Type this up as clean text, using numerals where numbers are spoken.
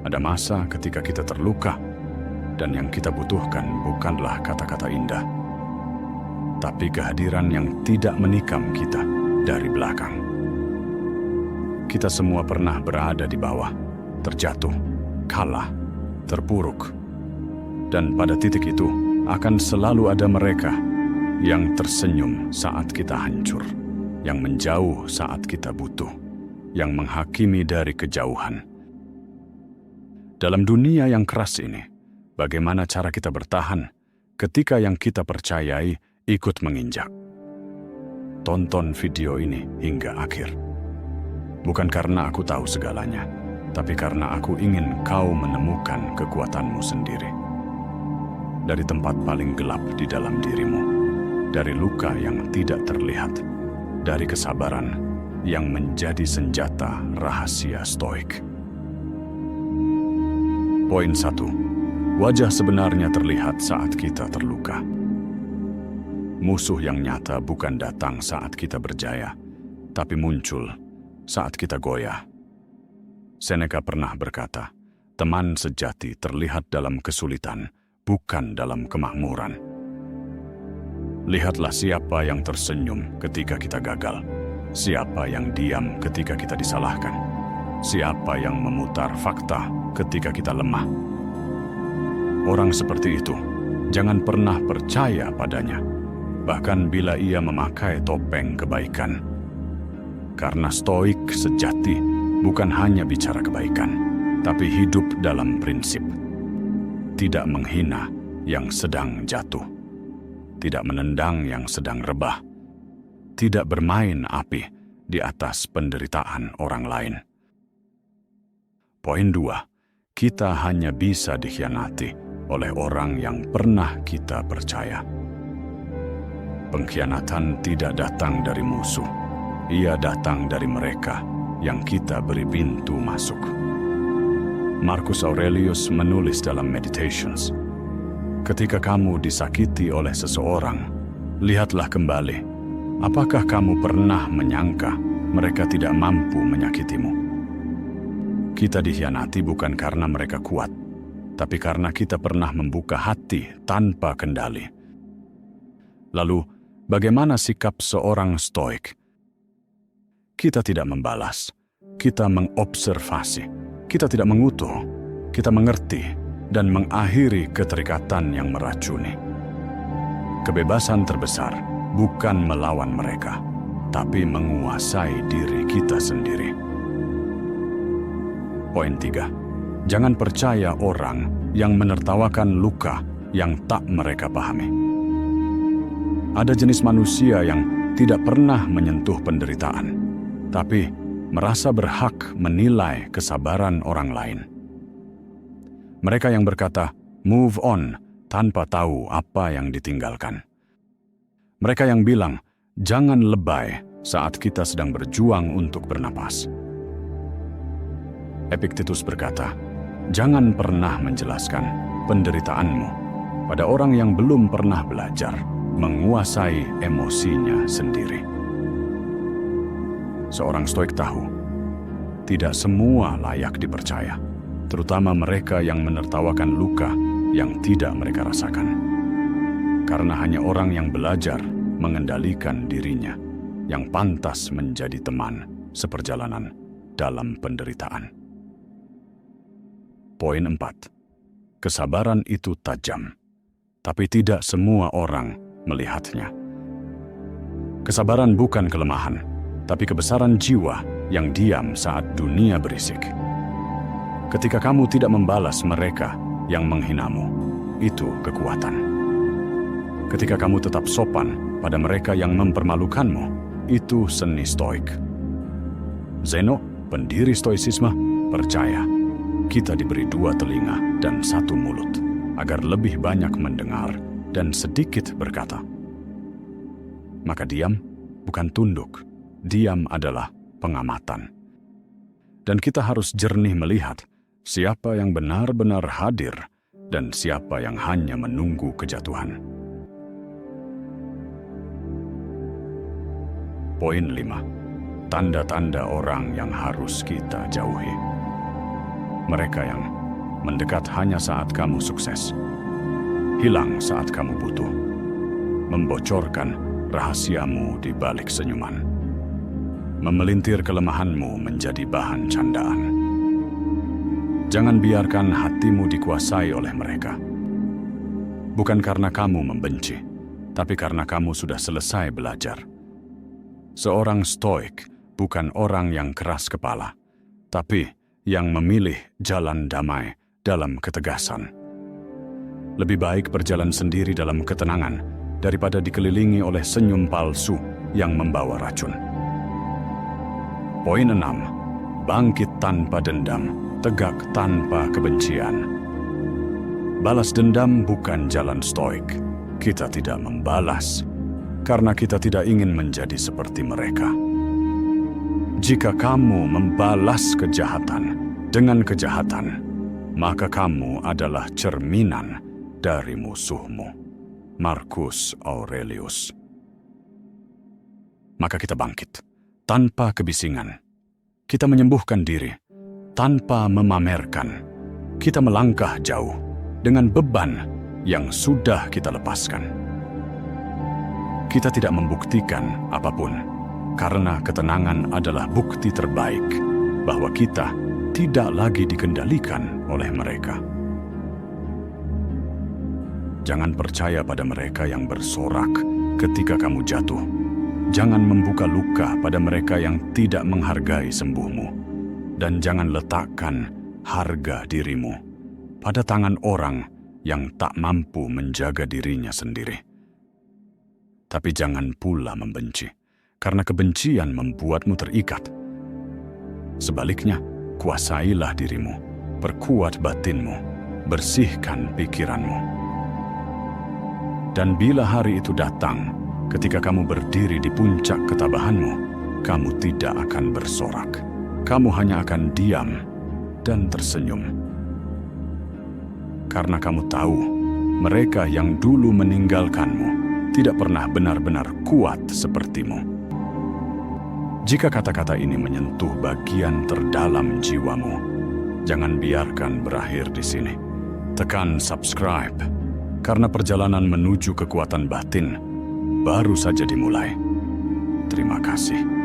Ada masa ketika kita terluka, dan yang kita butuhkan bukanlah kata-kata indah, tapi kehadiran yang tidak menikam kita dari belakang. Kita semua pernah berada di bawah, terjatuh, kalah, terpuruk. Dan pada titik itu akan selalu ada mereka yang tersenyum saat kita hancur, yang menjauh saat kita butuh, yang menghakimi dari kejauhan. Dalam dunia yang keras ini, bagaimana cara kita bertahan ketika yang kita percayai ikut menginjak? Tonton video ini hingga akhir. Bukan karena aku tahu segalanya, tapi karena aku ingin kau menemukan kekuatanmu sendiri. Dari tempat paling gelap di dalam dirimu, dari luka yang tidak terlihat, dari kesabaran yang menjadi senjata rahasia stoik. Poin 1. Wajah sebenarnya terlihat saat kita terluka. Musuh yang nyata bukan datang saat kita berjaya, tapi muncul saat kita goyah. Seneca pernah berkata, teman sejati terlihat dalam kesulitan, bukan dalam kemakmuran. Lihatlah siapa yang tersenyum ketika kita gagal, siapa yang diam ketika kita disalahkan, siapa yang memutar fakta ketika kita lemah. Orang seperti itu, jangan pernah percaya padanya, bahkan bila ia memakai topeng kebaikan. Karena stoik sejati bukan hanya bicara kebaikan, tapi hidup dalam prinsip. Tidak menghina yang sedang jatuh, tidak menendang yang sedang rebah, tidak bermain api di atas penderitaan orang lain. Poin 2. Kita hanya bisa dikhianati oleh orang yang pernah kita percaya. Pengkhianatan tidak datang dari musuh, ia datang dari mereka yang kita beri pintu masuk. Marcus Aurelius menulis dalam Meditations, ketika kamu disakiti oleh seseorang, lihatlah kembali, apakah kamu pernah menyangka mereka tidak mampu menyakitimu? Kita dikhianati bukan karena mereka kuat, tapi karena kita pernah membuka hati tanpa kendali. Lalu, bagaimana sikap seorang stoik? Kita tidak membalas, kita mengobservasi, kita tidak mengutuk, kita mengerti, dan mengakhiri keterikatan yang meracuni. Kebebasan terbesar bukan melawan mereka, tapi menguasai diri kita sendiri. Poin 3. Jangan percaya orang yang menertawakan luka yang tak mereka pahami. Ada jenis manusia yang tidak pernah menyentuh penderitaan, tapi merasa berhak menilai kesabaran orang lain. Mereka yang berkata, move on, tanpa tahu apa yang ditinggalkan. Mereka yang bilang, jangan lebay saat kita sedang berjuang untuk bernapas. Epictetus berkata, jangan pernah menjelaskan penderitaanmu pada orang yang belum pernah belajar menguasai emosinya sendiri. Seorang stoik tahu, tidak semua layak dipercaya, terutama mereka yang menertawakan luka yang tidak mereka rasakan. Karena hanya orang yang belajar mengendalikan dirinya yang pantas menjadi teman seperjalanan dalam penderitaan. Poin 4. Kesabaran itu tajam, tapi tidak semua orang melihatnya. Kesabaran bukan kelemahan, tapi kebesaran jiwa yang diam saat dunia berisik. Ketika kamu tidak membalas mereka yang menghinamu, itu kekuatan. Ketika kamu tetap sopan pada mereka yang mempermalukanmu, itu seni stoik. Zeno, pendiri stoicisme, percaya kita diberi 2 telinga dan 1 mulut, agar lebih banyak mendengar dan sedikit berkata. Maka diam bukan tunduk, diam adalah pengamatan. Dan kita harus jernih melihat siapa yang benar-benar hadir dan siapa yang hanya menunggu kejatuhan. Poin 5. Tanda-tanda orang yang harus kita jauhi. Mereka yang mendekat hanya saat kamu sukses, hilang saat kamu butuh, membocorkan rahasiamu di balik senyuman, memelintir kelemahanmu menjadi bahan candaan. Jangan biarkan hatimu dikuasai oleh mereka. Bukan karena kamu membenci, tapi karena kamu sudah selesai belajar. Seorang stoik bukan orang yang keras kepala, tapi yang memilih jalan damai dalam ketegasan. Lebih baik berjalan sendiri dalam ketenangan daripada dikelilingi oleh senyum palsu yang membawa racun. Poin 6. Bangkit tanpa dendam, tegak tanpa kebencian. Balas dendam bukan jalan stoik. Kita tidak membalas karena kita tidak ingin menjadi seperti mereka. Jika kamu membalas kejahatan dengan kejahatan, maka kamu adalah cerminan dari musuhmu. Marcus Aurelius. Maka kita bangkit tanpa kebisingan. Kita menyembuhkan diri tanpa memamerkan. Kita melangkah jauh dengan beban yang sudah kita lepaskan. Kita tidak membuktikan apapun, karena ketenangan adalah bukti terbaik bahwa kita tidak lagi dikendalikan oleh mereka. Jangan percaya pada mereka yang bersorak ketika kamu jatuh. Jangan membuka luka pada mereka yang tidak menghargai sembuhmu. Dan jangan letakkan harga dirimu pada tangan orang yang tak mampu menjaga dirinya sendiri. Tapi jangan pula membenci, karena kebencian membuatmu terikat. Sebaliknya, kuasailah dirimu, perkuat batinmu, bersihkan pikiranmu. Dan bila hari itu datang, ketika kamu berdiri di puncak ketabahanmu, kamu tidak akan bersorak. Kamu hanya akan diam dan tersenyum. Karena kamu tahu, mereka yang dulu meninggalkanmu tidak pernah benar-benar kuat sepertimu. Jika kata-kata ini menyentuh bagian terdalam jiwamu, jangan biarkan berakhir di sini. Tekan subscribe, karena perjalanan menuju kekuatan batin baru saja dimulai. Terima kasih.